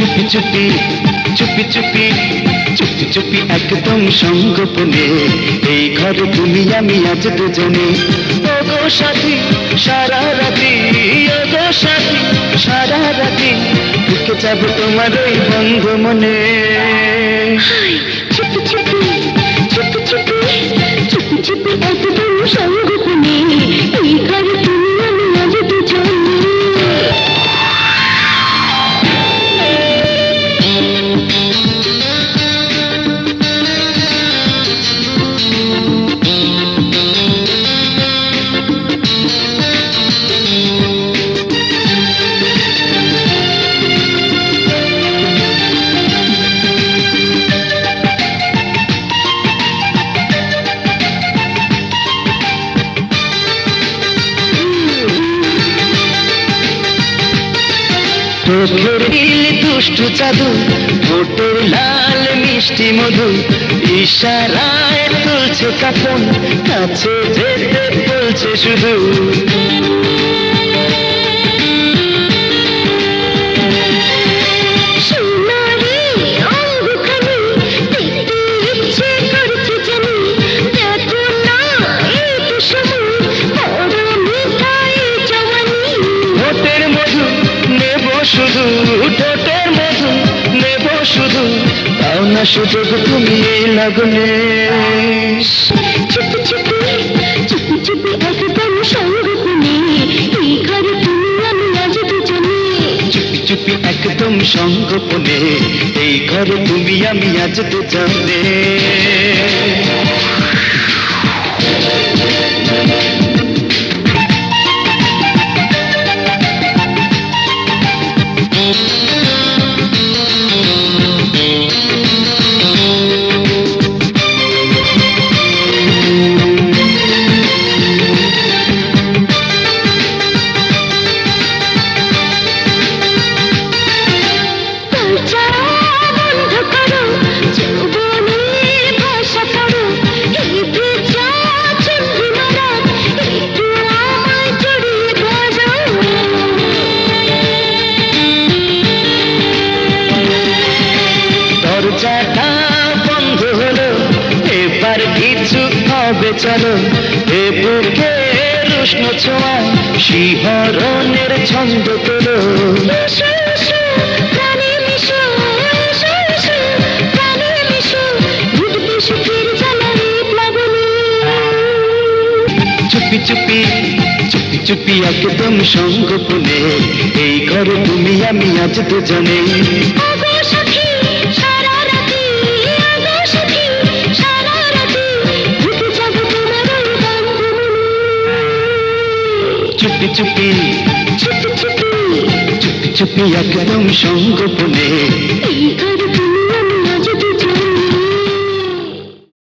চুপি চুপি চুপি চুপি চুপি চুপি একদম সঙ্গোপনে এই ঘরে তুমি আমি আজ দুজনে। ওগো সাথী সারা রাতি, ওগো সাথী সারা রাতি, ঢুকে যাব তোমার ওই বন্ধ মনে। চুপি চুপি চুপি চুপি চুপি চুপি একদম সঙ্গোপনে এই ঘরে তুমি আমি আজ দুজনে। চোখের নীল দুষ্টু জাদু, ঠোঁটের লাল মিষ্টি মধু, ইশারায় তুলছে কাপন, কাছে যেতে বলছে শুধু। ঠোঁটের মধু নেব শুধু, ঠোঁটের মধু নেব শুধু, পাও না সুযোগ তুমি এই লগনে। চুপি চুপি চুপি চুপি একদম সঙ্গোপনে এই ঘরে তুমি আমি আজ দুজনে। চুপি চুপি একদম সঙ্গোপনে এই ঘরে তুমি আমি আজ দুজনে। দরজাটা বন্ধ হলো, এবার কিছু হবে চলো, এ বুকের উষ্ণ ছোঁয়া শিহরণের ছন্দ তোলো। চুপি চুপি চুপি চুপি একদম সঙ্গোপনে এই ঘরে তুমি আমি আজ দুজনে। চুপি চুপি চুপি চুপি চুপি চুপি একদম সঙ্গোপনে এই